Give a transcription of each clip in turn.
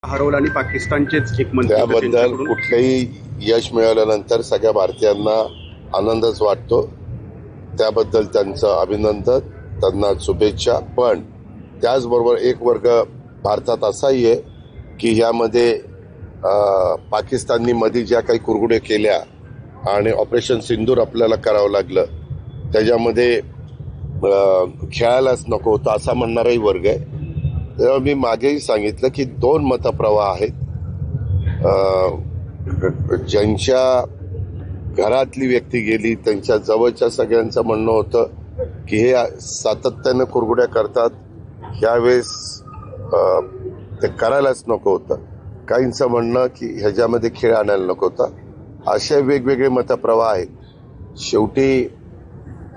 हरवलं आणि पाकिस्तानचेच एक मंत्री त्याबद्दल कुठलंही यश मिळाल्यानंतर सगळ्या भारतीयांना आनंदच वाटतो. त्याबद्दल त्यांचं अभिनंदन, त्यांना शुभेच्छा. पण त्याचबरोबर एक वर्ग भारतात असाही आहे की ह्यामध्ये पाकिस्ताननी मध्ये ज्या काही कुरघुड्या केल्या आणि ऑपरेशन सिंदूर आपल्याला करावं लागलं, त्याच्यामध्ये खेळायलाच नको होतं असा म्हणणाराही वर्ग आहे. तेव्हा मी मागेही सांगितलं की दोन मतप्रवाह आहेत. ज्यांच्या घरातली व्यक्ती गेली त्यांच्या जवळच्या सगळ्यांचं म्हणणं होतं की हे सातत्यानं कुरघुड्या करतात, ह्यावेळेस ते करायलाच नको होतं. काहींचं म्हणणं की ह्याच्यामध्ये खेळ आणायला नको होता. असे वेगवेगळे मतप्रवाह आहेत. शेवटी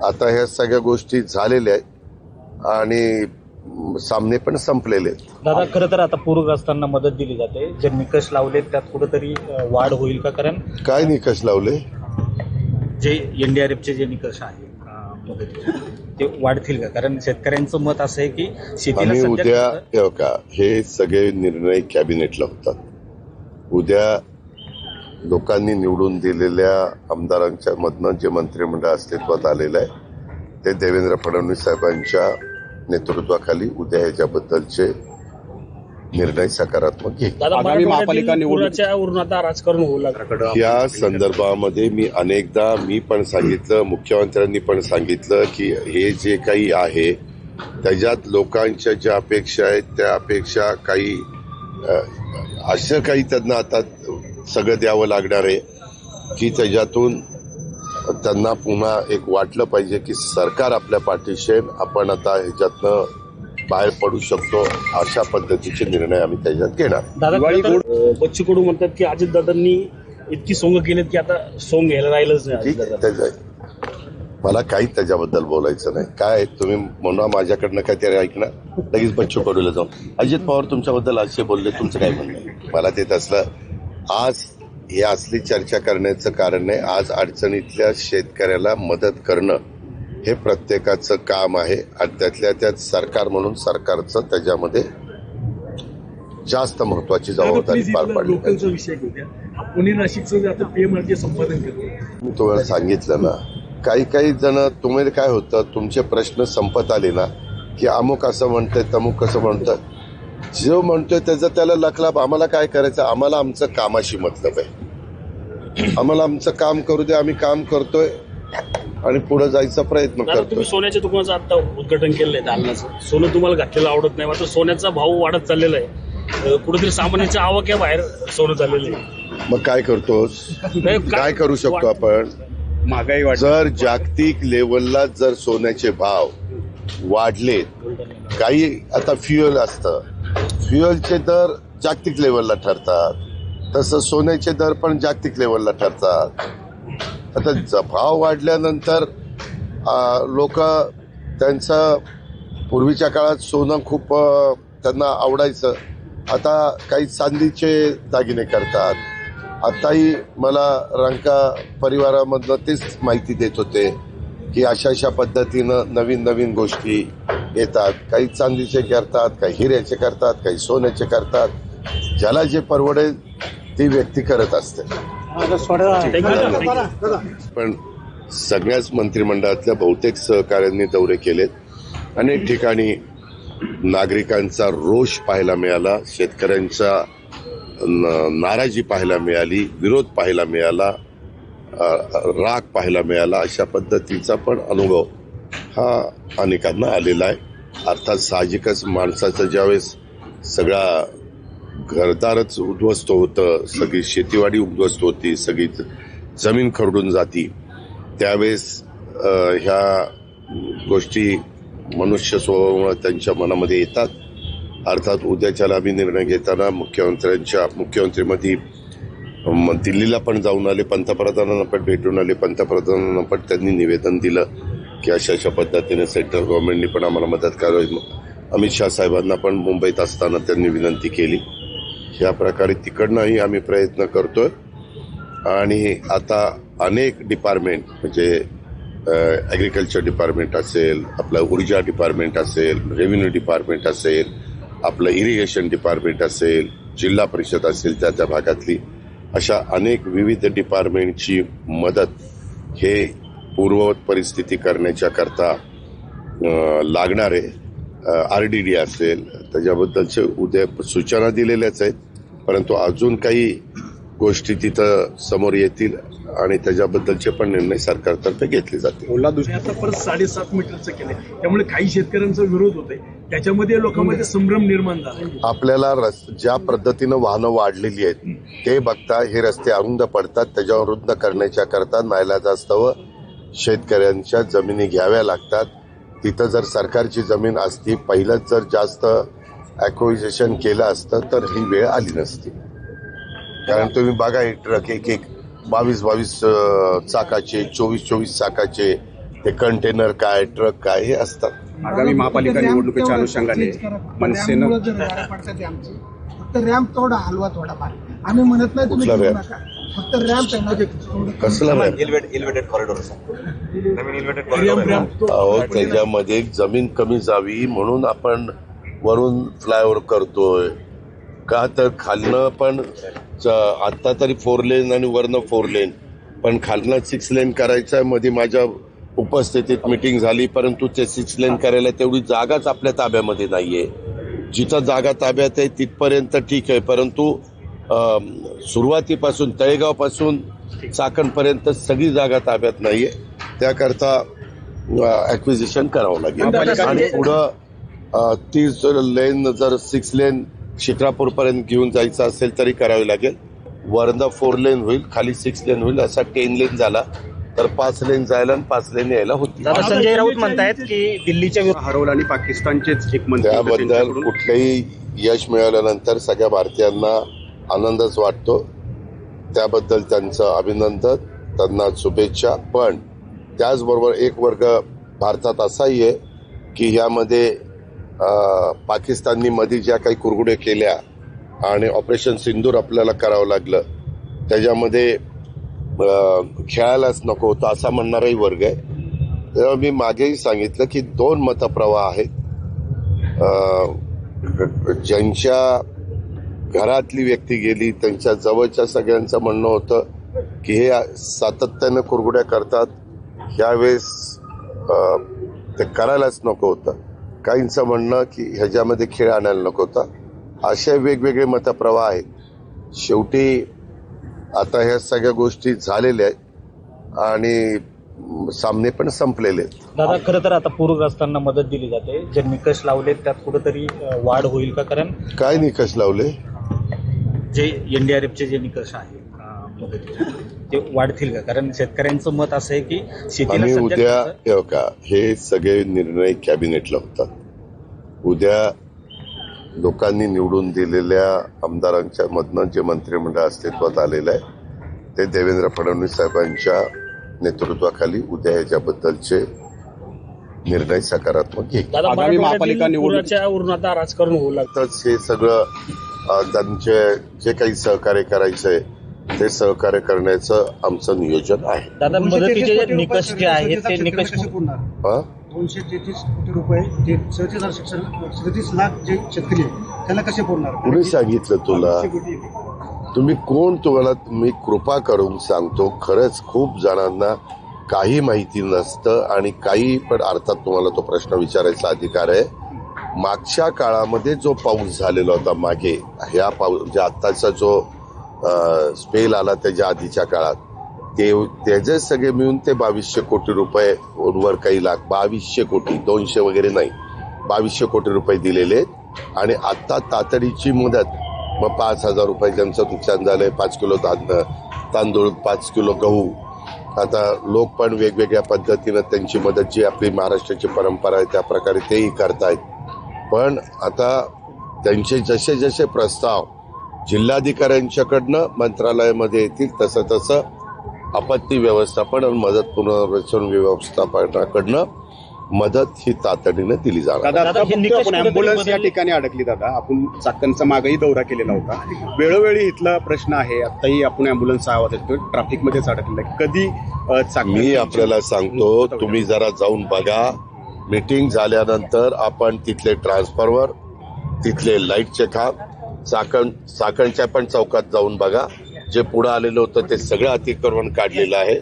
आता ह्या सगळ्या गोष्टी झालेल्या आहेत आणि सामने पण संपलेले आहेत. दादा, खरं तर आता पूरग्रस्तांना मदत दिली जाते. जे निकष लावलेत त्यात कुठेतरी वाढ होईल का? कारण काय निकष लावले? जे एनडीआरएफचे जे निकष आहेत मदतीचे ते वाढतील का? कारण शेतकऱ्यांचं मत असं आहे की शेतीला आम्ही सध्या उद्या का हे सगळे निर्णय कॅबिनेटला होतात. उद्या लोकांनी निवडून दिलेल्या आमदारांच्या मधनं जे मंत्रिमंडळ अस्तित्वात आलेलं आहे ते देवेंद्र फडणवीस साहेबांच्या नेतृत्वाखाली उद्या ह्याच्याबद्दलचे निर्णय सकारात्मक घेईल. आगामी महापालिका निवडणुकीवरून आता राजकारण होऊ लागलं. या संदर्भामध्ये मी अनेकदा पण सांगितलं, मुख्यमंत्र्यांनी पण सांगितलं की हे जे काही आहे त्याच्यात लोकांच्या ज्या अपेक्षा आहेत त्या अपेक्षा काही असं काही त्यांना आता सगळं द्यावं लागणार आहे की त्याच्यातून त्यांना पुन्हा एक वाटलं पाहिजे की सरकार आपल्या पाठीशी आहे, आपण आता ह्याच्यातनं बाहेर पडू शकतो. अशा पद्धतीचे निर्णय आम्ही त्याच्यात घेणार. बच्चू कडू म्हणतात की अजितदादांनी इतकी सोंग केलीत की आता सोंग घ्यायला राहिलंच नाही. मला काही त्याच्याबद्दल बोलायचं नाही. काय तुम्ही म्हणा माझ्याकडनं काहीतरी ऐकणार, लगेच बच्चू कडूला जाऊन अजित पवार तुमच्याबद्दल असे बोलले, तुमचं काय म्हणणं आहे? मला ते तसलं आज हे असली चर्चा करण्याचं कारण नाही. आज अडचणीतल्या शेतकऱ्याला मदत करणं हे प्रत्येकाचं काम आहे आणि त्यातल्या त्यात सरकार म्हणून सरकारचं त्याच्यामध्ये जास्त महत्वाची जबाबदारी पार पाडली पाहिजे. पुणे नाशिकचं आता पीएमआरचे संपादन करतो. मी तुम्हाला सांगितलं ना, काही जण तुम्ही काय होतं, तुमचे प्रश्न संपत आले ना की अमुक असं म्हणतंय तमुक कसं म्हणतं. जो म्हणतोय त्याचा त्याला लखलाभ. आम्हाला काय करायचं? आम्हाला आमचं कामाशी मतलब आहे. आम्हाला आमचं काम करू दे, आम्ही काम करतोय आणि पुढे जायचा प्रयत्न करतो. तुम्ही सोन्याच्या दुकानाचं आता उद्घाटन केलंय धालनाचं. सोनं तुम्हाला घातलेलं आवडत नाही, मात्र सोन्याचा भाव वाढत चाललेला आहे. कुठेतरी सामान्याच्या आवाक्या बाहेर सोनं चाललेलं आहे. मग काय करतोस? काय करू शकतो आपण? महागाई वाढ. जर जागतिक लेवलला जर सोन्याचे भाव वाढले, काही आता फ्युएल असतं, फ्युएलचे दर जागतिक लेवलला ठरतात, तसं सोन्याचे दर पण जागतिक लेवलला ठरतात. आता भाव वाढल्यानंतर लोक त्यांचं पूर्वीच्या काळात सोनं खूप त्यांना आवडायचं, आता काही चांदीचे दागिने करतात. आताही मला रंका परिवारामधनं तेच माहिती देत होते की अशा पद्धतीनं नवीन गोष्टी येतात. काही चांदीचे करतात, काही हिऱ्याचे करतात, काही सोन्याचे करतात. ज्याला जे परवडेल ती व्यक्ती करत असते. पण सगळ्याच मंत्रिमंडळातल्या बहुतेक सहकाऱ्यांनी दौरे केलेत. अनेक ठिकाणी नागरिकांचा रोष पाहायला मिळाला, शेतकऱ्यांचा नाराजी पाहायला मिळाली, विरोध पाहायला मिळाला, राग पाहायला मिळाला. अशा पद्धतीचा पण अनुभव हा अनेकांना आलेला आहे. अर्थात साहजिकच माणसाचं ज्यावेळेस सगळा घरदारच उद्ध्वस्त होतं, सगळी शेतीवाडी उद्ध्वस्त होती, सगळी जमीन खरडून जाती, त्यावेळेस ह्या गोष्टी मनुष्य स्वभावामुळे त्यांच्या मनामध्ये येतात. अर्थात उद्याच्याला आम्ही निर्णय घेताना मुख्यमंत्रीमध्ये दिल्लीला पण जाऊन आले, पंतप्रधानांना पण भेटून आले. पंतप्रधानांना पण त्यांनी निवेदन दिलं की अशा पद्धतीने सेंट्रल गव्हर्नमेंटनी पण आम्हाला मदत करावी. अमित शहा साहेबांना पण मुंबईत असताना त्यांनी विनंती केली. ह्या प्रकारे तिकडनंही आम्ही प्रयत्न करतोय. आणि आता अनेक डिपार्टमेंट म्हणजे ॲग्रिकल्चर डिपार्टमेंट असेल, आपलं ऊर्जा डिपार्टमेंट असेल, रेव्हेन्यू डिपार्टमेंट असेल, आपलं इरिगेशन डिपार्टमेंट असेल, जिल्हा परिषद असेल त्या भागातली, अशा अनेक विविध डिपार्टमेंटची मदत हे पूर्ववत परिस्थिती करण्याच्या करता लागणारे RDD असेल त्याच्याबद्दलचे उद्या सूचना दिलेल्याच आहेत, परंतु अजून काही गोष्टी तिथं समोर येतील आणि त्याच्याबद्दलचे पण निर्णय सरकारतर्फे घेतले जातील. ओला आता परत 7.5 मीटरचं केलंय, त्यामुळे काही शेतकऱ्यांचा विरोध होतोय, त्याच्यामध्ये लोकांमध्ये संभ्रम निर्माण झाला. आपल्याला ज्या पद्धतीनं वाहनं वाढलेली आहेत ते बघता हे रस्ते अरुंद पडतात, त्याच्यावर रुंद करण्याच्या करता नाईलाजास्तव शेतकऱ्यांच्या जमिनी घ्याव्या लागतात. तिथं जर सरकारची जमीन असती, पहिलंच जर जास्त ॲक्विजिशन केलं असतं तर ही वेळ आली नसती. कारण तुम्ही बघा हे ट्रक एक 22 चाकाचे, 24 चाकाचे, ते कंटेनर काय, ट्रक काय हे असतात. आगामी महापालिका निवडणुकीच्या अनुषंगाने मनसेनं फक्त रॅम्प थोडा हलवा थोडाफार, आम्ही म्हणत नाही तुम्ही कुठला करू रॅम्प? नका, फक्त रॅम्प कसला रॅम्प? एलिव्हेटेड कॉरिडॉर नवीन एलिव्हेटेड अहो त्याच्यामध्ये जमीन कमी जावी म्हणून आपण वरून फ्लायओव्हर करतोय का, तर खालनं पण आता तरी 4 लेन आणि वरनं 4 लेन, पण खालनं 6 लेन करायचं आहे. मध्ये माझ्या उपस्थितीत मिटिंग झाली, परंतु ते 6 लेन करायला तेवढी जागाच आपल्या ताब्यामध्ये नाहीये. जिथं जागा ताब्यात आहे तिथपर्यंत ठीक आहे, परंतु सुरुवातीपासून तळेगावपासून चाकणपर्यंत सगळी जागा ताब्यात नाहीये. त्याकरता ॲक्विजिशन करावं लागेल आणि पुढं 30 लेन जर 6 लेन शिक्रापूरपर्यंत घेऊन जायचं असेल तरी करावी लागेल. वरनं 4 लेन होईल, खाली 6 लेन होईल, असा 10 लेन झाला तर 5 लेन जायला आणि 5 लेन यायला होती. संजय राऊत म्हणतायत की दिल्लीच्या हरवलं आणि पाकिस्तानचेच एक मंत्री होते त्याबद्दल त्यांच्याकडून कुठलंही यश मिळाल्यानंतर सगळ्या भारतीयांना आनंदच वाटतो. त्याबद्दल त्यांचं अभिनंदन, त्यांना शुभेच्छा. पण त्याचबरोबर एक वर्ग भारतात असाही आहे की यामध्ये पाकिस्ताननी मध्ये ज्या काही कुरघुड्या केल्या आणि ऑपरेशन सिंदूर आपल्याला करावं लागलं, त्याच्यामध्ये खेळायलाच नको होतं असा म्हणणाराही वर्ग आहे. तेव्हा मी मागेही सांगितलं की 2 मतप्रवाह आहेत. ज्यांच्या घरातली व्यक्ती गेली त्यांच्या जवळच्या सगळ्यांचं म्हणणं होतं की हे सातत्यानं कुरघुड्या करतात, ह्यावेळेस ते करायलाच नको होतं. काहींचं म्हणणं की ह्याच्यामध्ये खेळ आणायला नको होता. असे वेगवेगळे मतप्रवाह आहेत. शेवटी आता ह्या सगळ्या गोष्टी झालेल्या आहेत आणि सामने पण संपलेले आहेत. दादा, खरं तर आता पूरग्रस्तांना मदत दिली जाते, जे निकष लावले त्यात कुठेतरी वाढ होईल का? कारण काय निकष लावले? जे NDRFचे जे निकष आहेत मदतीचे ते वाढतील का? कारण शेतकऱ्यांचं मत असं आहे की शेतीला आणि सध्या उद्या का हे सगळे निर्णय कॅबिनेटला होतात. उद्या लोकांनी निवडून दिलेल्या आमदारांच्या मधनं जे मंत्रिमंडळ अस्तित्वात आलेलं आहे ते देवेंद्र फडणवीस साहेबांच्या नेतृत्वाखाली उद्या याच्याबद्दलचे निर्णय सकारात्मक घेईल. दादा, आगामी महापालिका पुराच्या वरून आता राजकारण होऊ लागतं. तच हे सगळं त्यांचे जे काही सहकार्य करायचंय ते सहकार्य करण्याचं आमचं नियोजन आहे. दादा, मदतीचे जे निकष जे आहेत ते निकष कसे पुरणार? हा? 233 कोटी रुपये, जे 37 लाख जे शेतकरी आहेत त्याला कसे पुरणार? कुणी सांगितलं तुला? तुम्ही कोण? तुम्ही कृपा करून सांगतो, खरंच खूप जणांना काही माहिती नसतं आणि काही पण अर्थात तुम्हाला तो प्रश्न विचारायचा अधिकार आहे. मागच्या काळामध्ये जो पाऊस झालेला होता मागे, ह्या पाऊस म्हणजे आत्ताचा जो स्पेल आला त्याच्या आधीच्या काळात, त्याचे सगळे मिळून ते 2200 कोटी रुपये वर काही लाख, 2200 कोटी, 200 वगैरे नाही, 2200 कोटी रुपये दिलेले आहेत. आणि आता तातडीची मदत मग 5,000 रुपये ज्यांचं नुकसान झालंय, 5 किलो तांदूळ, 5 किलो गहू. आता लोक पण वेगवेगळ्या पद्धतीनं त्यांची मदत, जी आपली महाराष्ट्राची परंपरा आहे त्या प्रकारे तेही करतायत. पण आता त्यांचे जसे जसे प्रस्ताव जिल्हाधिकाऱ्यांच्याकडनं मंत्रालयामध्ये येतील तसं तसं आपत्ती व्यवस्थापन आणि मदत पुनर्वसन व्यवस्थापनाकडनं मदत ही तातडीने दिली जाणार. दादा, आता फक्त आपण अँब्युलन्स या ठिकाणी अडकली. दादा, आपण चाकणचा मागेही दौरा केलेला होता. वेळोवेळी इथला प्रश्न आहे. आताही आपण अँब्युलन्स आवाज येतो, ट्रॅफिकमध्येच अडकलेला आहे. कधी मी आपल्याला सांगतो, तुम्ही जरा जाऊन बघा. मीटिंग झाल्यानंतर आपण तिथले ट्रान्सफॉर्मर, तिथले लाईटचे खांब चाकणच्या पण चौकात जाऊन बघा. जे पुढे आलेलं होतं ते सगळं अतिक्रमण काढलेलं आहे.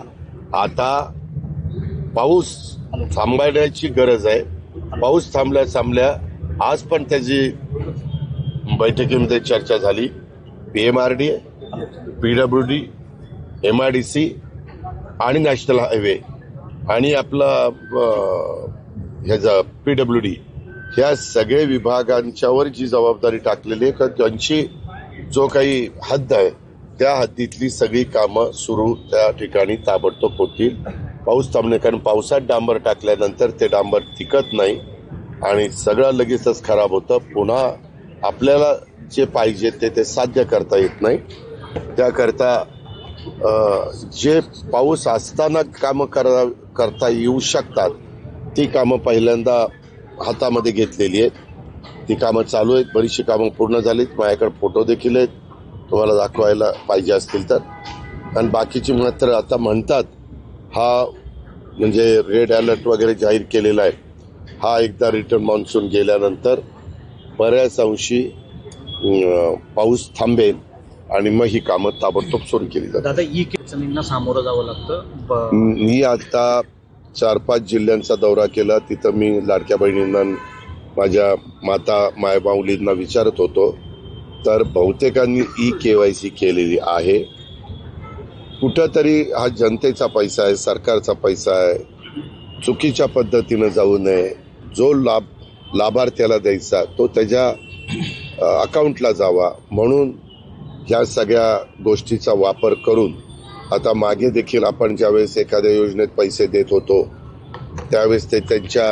आता पाऊस थांबण्याची गरज आहे. पाऊस थांबल्या आज पण त्याची बैठकीमध्ये चर्चा झाली. PMRD, PWD, MIDC आणि नॅशनल हायवे आणि आपला ह्याचा PWD ह्या सगळे विभागांच्यावर जी जबाबदारी टाकलेली आहे का त्यांची जो काही हद्द आहे त्या हद्दीतली सगळी कामं सुरू त्या ठिकाणी ताबडतोब होतील. पाऊस थांबणे, कारण पावसात डांबर टाकल्यानंतर ते डांबर टिकत नाही आणि सगळं लगेचच खराब होतं. पुन्हा आपल्याला जे पाहिजे ते साध्य करता येत नाही. त्याकरता जे पाऊस असताना कामं करता येऊ शकतात ती कामं पहिल्यांदा हातामध्ये घेतलेली आहेत. ती कामं चालू आहेत. बरीचशी कामं पूर्ण झालीत. माझ्याकडे फोटो देखील आहेत, तुम्हाला दाखवायला पाहिजे असतील तर. आणि बाकीची मात्र आता म्हणतात हा म्हणजे रेड अलर्ट वगैरे जाहीर केलेला आहे. हा एकदा रिटर्न मान्सून गेल्यानंतर बऱ्याच अंशी पाऊस थांबेल आणि मग ही कामं ताबडतोब सुरू केली जातात. दादा अडचणींना सामोरं जावं लागतं. मी आता 4-5 जिल्ह्यांचा दौरा केला. तिथं मी लाडक्या बहिणींना, माझ्या माता मायबाऊलींना विचारत होतो, तर बहुतेकांनी KYC केलेली आहे. कुठंतरी हा जनतेचा पैसा आहे, सरकारचा पैसा आहे. चुकीच्या पद्धतीनं जाऊ नये. जो लाभार्थ्याला द्यायचा तो त्याच्या अकाउंटला जावा म्हणून ह्या सगळ्या गोष्टीचा वापर करून आता मागे देखील आपण ज्यावेळेस एखाद्या योजनेत पैसे देत होतो त्यावेळेस ते त्यांच्या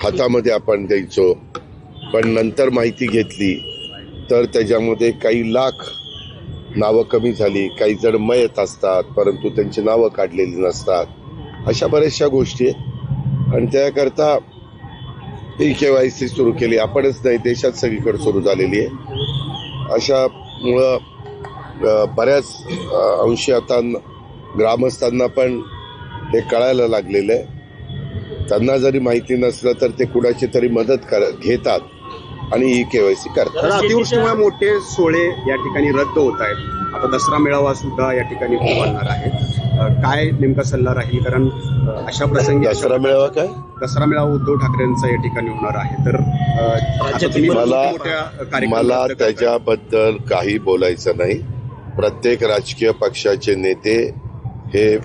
हातामध्ये आपण द्यायचो. पण नंतर माहिती घेतली तर त्याच्यामध्ये काही लाख नावं कमी झाली. काही जण मयत असतात परंतु त्यांची नावं काढलेली नसतात. अशा बऱ्याचशा गोष्टी आहेत आणि त्याकरता KYC सुरू केली. आपणच नाही, देशात सगळीकडे सुरू झालेली आहे. अशामुळं बऱ्याच अंशी आता ग्रामस्थांना पण हे कळायला लागलेलं आहे. त्यांना जरी माहिती नसलं तर ते कुणाची तरी मदत घेतात आणि KYC करतात. तर अतिवृष्टीमुळे मोठे सोहळे या ठिकाणी रद्द होत आहेत. आता दसरा मेळावा सुद्धा या ठिकाणी होणार आहे. काय नेमका सल्ला राहील, कारण अशा प्रसंगी दसरा मेळावा काय? दसरा मेळावा उद्धव ठाकरेंचा या ठिकाणी होणार आहे. तर आता तुम्ही मोठ्या कार्यक्रम मला रद्द करताय. त्याच्याबद्दल काही बोलायचं नाही. प्रत्येक राजकीय पक्षाचे नेते हे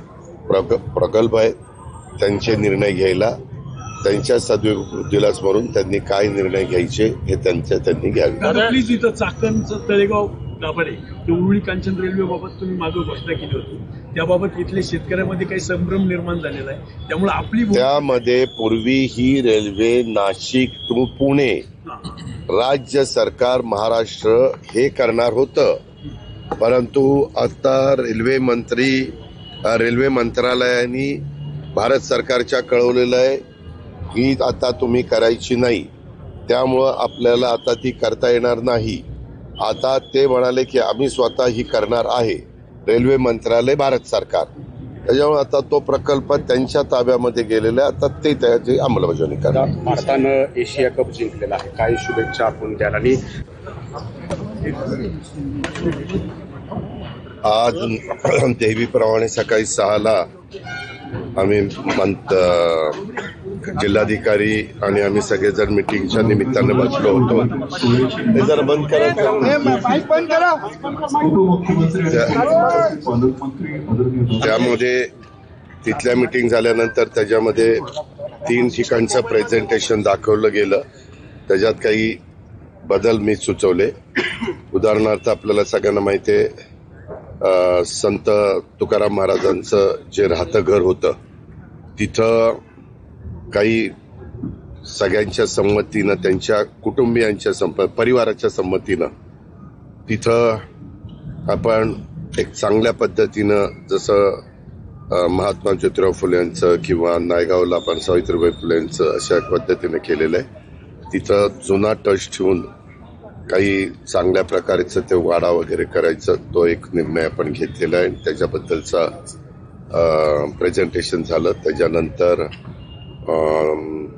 प्रगल्भ आहेत. त्यांचे निर्णय घ्यायला, त्यांच्या सद्बुद्धीला स्मरून त्यांनी काय निर्णय घ्यायचे हे त्यांनी घ्यावे. प्लीज इथं चाकणचं तळेगाव दाभाडे ते उरुळी कांचन रेल्वेबाबत तुम्ही मागे घोषणा केली होती, त्याबाबत इथल्या शेतकऱ्यांमध्ये काही संभ्रम निर्माण झालेला आहे. त्यामुळे आपली त्यामध्ये पूर्वी ही रेल्वे नाशिक टू पुणे राज्य सरकार महाराष्ट्र हे करणार होतं. परंतु आता रेल्वे मंत्रालयाने भारत सरकारच्या कळवलेलं आहे की आता तुम्ही करायची नाही. त्यामुळं आपल्याला आता ती करता येणार नाही. आता ते म्हणाले की आम्ही स्वतः ही करणार आहे, रेल्वे मंत्रालय भारत सरकार. त्याच्यामुळे आता तो प्रकल्प त्यांच्या ताब्यामध्ये गेलेला आहे. आता ते त्याची अंमलबजावणी करणार. भारतानं एशिया कप जिंकलेला आहे. काय शुभेच्छा आपण द्याल? आणि आज देवीप्रमाणे सकाळी 6ला आम्ही जिल्हाधिकारी आणि आम्ही सगळेजण मिटिंगच्या निमित्ताने बसलो होतो. हे जरा बंद करा. त्यामध्ये तिथल्या मिटिंग झाल्यानंतर त्याच्यामध्ये 3 ठिकाणचं प्रेझेंटेशन दाखवलं गेलं. त्याच्यात काही बदल मी सुचवले. उदाहरणार्थ आपल्याला सगळ्यांना माहिती आहे संत तुकाराम महाराजांचं जे राहतं घर होतं तिथं काही सगळ्यांच्या संमतीनं, त्यांच्या कुटुंबियांच्या परिवाराच्या संमतीनं तिथं आपण एक चांगल्या पद्धतीनं जसं महात्मा ज्योतिराव फुलेंचं किंवा नायगावला आपण सावित्रीबाई फुलेंचं अशा पद्धतीनं केलेलं आहे. तिथं जुना टच ठेवून काही चांगल्या प्रकारचं ते वाडा वगैरे करायचं तो एक निर्णय आपण घेतलेला आहे. त्याच्याबद्दलचा प्रेझेंटेशन झालं. त्याच्यानंतर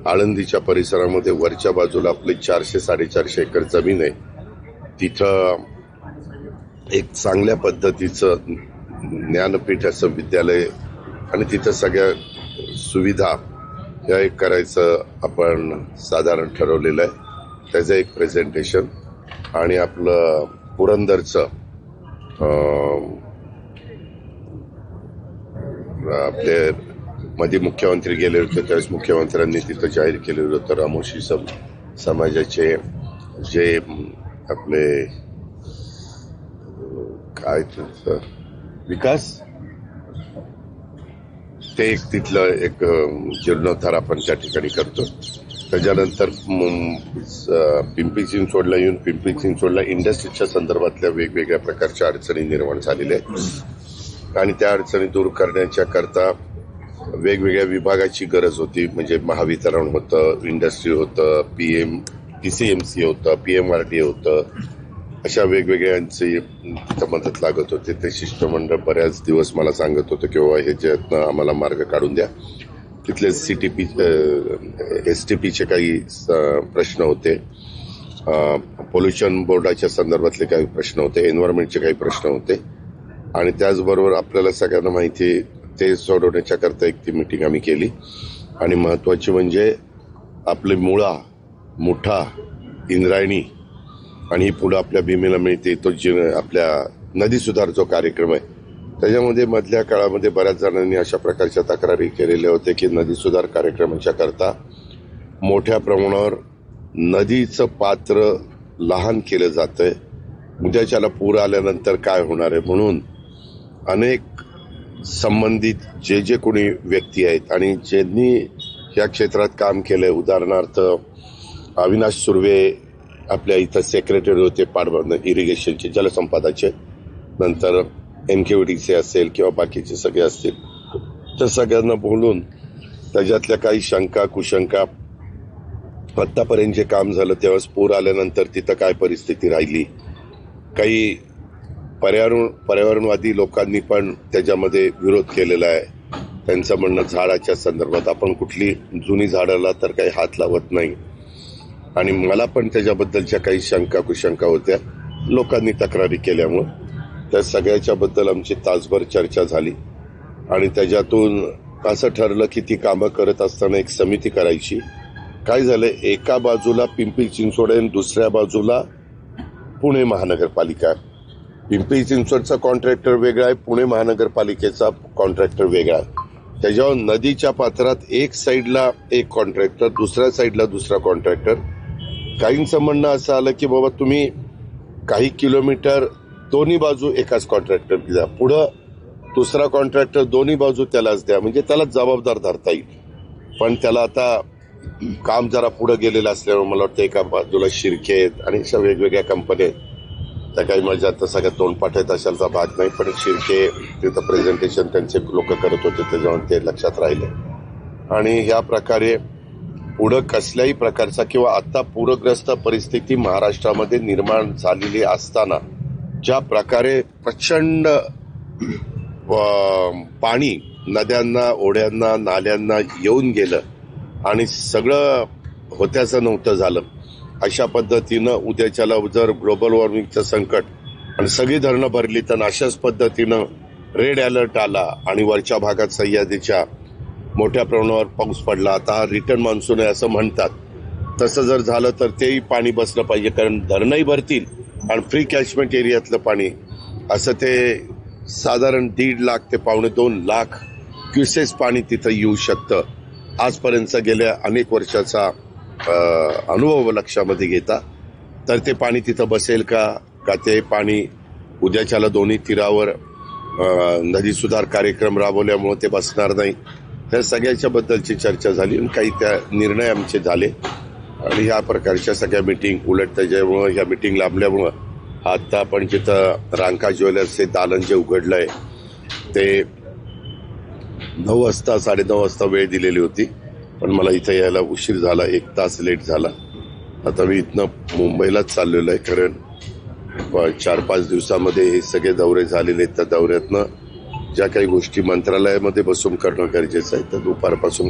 आळंदीच्या परिसरामध्ये वरच्या बाजूला आपली 400-450 एकर जमीन आहे तिथं एक चांगल्या पद्धतीचं ज्ञानपीठ असं विद्यालय आणि तिथं सगळ्या सुविधा या एक करायचं आपण साधारण ठरवलेलं आहे. त्याचं एक प्रेझेंटेशन आणि आपलं पुरंदरचं आपले मध्ये मुख्यमंत्री गेले होते त्यावेळेस मुख्यमंत्र्यांनी तिथं जाहीर केलेलं होतं रामोशी समाजाचे जे आपले काय त्याचं विकास ते एक तिथलं एक जीर्णोद्धार आपण त्या ठिकाणी करतो. त्याच्यानंतर पिंपरी चिंचवडला येऊन पिंपरी चिंचवडला इंडस्ट्रीच्या संदर्भातल्या वेगवेगळ्या प्रकारच्या अडचणी निर्माण झालेल्या आहेत आणि त्या अडचणी दूर करण्याच्या करता वेगवेगळ्या विभागाची गरज होती. म्हणजे महावितरण होतं, इंडस्ट्री होतं, PCMC होतं, PMRD होतं, अशा वेगवेगळ्यांची तिथं मदत लागत होती. ते शिष्टमंडळ बऱ्याच दिवस मला सांगत होतं किंवा ह्याच्यातनं आम्हाला मार्ग काढून द्या. तिथले STPचे काही प्रश्न होते, पोल्युशन बोर्डाच्या संदर्भातले काही प्रश्न होते, एन्व्हायरमेंटचे काही प्रश्न होते आणि त्याचबरोबर आपल्याला सगळ्यांना माहिती ते सोडवण्याच्या करता एक ती मीटिंग आम्ही केली. आणि महत्वाची म्हणजे आपले मुठा इंद्रायणी आणि ही पुढं आपल्या भीमेला मिळते तो आपल्या नदी सुधार जो कार्यक्रम आहे त्याच्यामध्ये मधल्या काळामध्ये बऱ्याच जणांनी अशा प्रकारच्या तक्रारी केलेल्या होत्या की नदी सुधार कार्यक्रमाच्या करता मोठ्या प्रमाणावर नदीचं पात्र लहान केलं जातंय. उद्याच्याला पूर आल्यानंतर काय होणार आहे म्हणून अनेक संबंधित जे कोणी व्यक्ती आहेत आणि ज्यांनी या क्षेत्रात काम केलंय, उदाहरणार्थ अविनाश सुर्वे आपल्या इथं सेक्रेटरी होते इरिगेशनचे जलसंपदाचे, नंतर MKVDचे असेल किंवा बाकीचे सगळे असतील, तर सगळ्यांना बोलून त्याच्यातल्या काही शंका कुशंका आत्तापर्यंत जे काम झालं तेव्हाच पूर आल्यानंतर तिथं काय परिस्थिती राहिली, काही पर्यावरणवादी लोकांनी पण त्याच्यामध्ये विरोध केलेला आहे. त्यांचं म्हणणं झाडाच्या संदर्भात आपण कुठली जुनी झाडाला तर काही हात लावत नाही आणि मला पण त्याच्याबद्दलच्या काही शंका कुशंका होत्या लोकांनी तक्रारी केल्यामुळं. त्या सगळ्याच्या बद्दल आमची तासभर चर्चा झाली आणि त्याच्यातून असं ठरलं की ती कामं करत असताना एक समिती करायची. काय झालं, एका बाजूला पिंपरी चिंचवड आणि दुसऱ्या बाजूला पुणे महानगरपालिका. पिंपरी चिंचवडचा कॉन्ट्रॅक्टर वेगळा आहे, पुणे महानगरपालिकेचा कॉन्ट्रॅक्टर वेगळा आहे. त्याच्यावर नदीच्या पात्रात एक साईडला एक कॉन्ट्रॅक्टर, दुसऱ्या साईडला दुसरा कॉन्ट्रॅक्टर. काहींचं म्हणणं असं आलं की बाबा तुम्ही काही किलोमीटर दोन्ही बाजू एकाच कॉन्ट्रॅक्टर द्या, पुढं दुसरा कॉन्ट्रॅक्टर दोन्ही बाजू त्यालाच द्या, म्हणजे त्याला जबाबदार धरता येईल. पण त्याला आता काम जरा पुढं गेलेलं असल्यामुळे मला वाटतं एका बाजूला शिर्के आहेत आणि अशा वेगवेगळ्या कंपन्या आहेत. त्या काही माझ्या आता सगळ्या तोंडपाठ आहेत अशाचा भाग नाही, पण शिर्के तिथं प्रेझेंटेशन त्यांचे लोक करत होते त्याच्यामुळे ते लक्षात राहिले. आणि ह्या प्रकारे पुढं कसल्याही प्रकारचा किंवा आता पूरग्रस्त परिस्थिती महाराष्ट्रामध्ये निर्माण झालेली असताना ज्या प्रकारे प्रचंड पाणी नद्यांना, ओढ्यांना, नाल्यांना येऊन गेलं आणि सगळं होत्याचं नव्हतं झालं, अशा पद्धतीनं उद्याच्याला जर ग्लोबल वॉर्मिंगचं संकट आणि सगळी धरणं भरली तर अशाच पद्धतीनं रेड अलर्ट आला आणि वरच्या भागात सह्याद्रीच्या मोठ्या प्रमाणावर पाऊस पडला. आता हा रिटर्न मान्सून आहे असं म्हणतात, तसं जर झालं तर तेही पाणी बसलं पाहिजे, कारण धरणंही भरतील आणि फ्री कॅचमेंट एरियातलं पाणी असं ते साधारण 1.5 लाख ते 2.25 लाख क्युसेस पाणी तिथं येऊ शकतं. आजपर्यंत गेल्या अनेक वर्षाचा अनुभव लक्षामध्ये घेता तर ते पाणी तिथं बसेल का ते पाणी उद्याच्याला दोन्ही तीरावर नदी सुधार कार्यक्रम राबवल्यामुळे ते बसणार नाही. त्या सगळ्याच्या बद्दलची चर्चा झाली आणि काही त्या निर्णय आमचे झाले आणि ह्या प्रकारच्या सगळ्या मिटिंग उलट त्याच्यामुळं ह्या मिटिंग लांबल्यामुळं आता आपण जिथं रांका ज्वेलर्सचे दालन जे उघडलंय ते 9 वाजता 9:30 वाजता वेळ दिलेली होती, पण मला इथं यायला उशीर झाला, 1 तास लेट झाला. आता मी इथनं मुंबईलाच चाललेलो आहे, कारण 4-5 दिवसामध्ये हे सगळे दौरे झालेले आहेत. त्या दौऱ्यातनं ज्या काही गोष्टी मंत्रालयामध्ये बसून करणं गरजेचं आहे तर दुपारपासून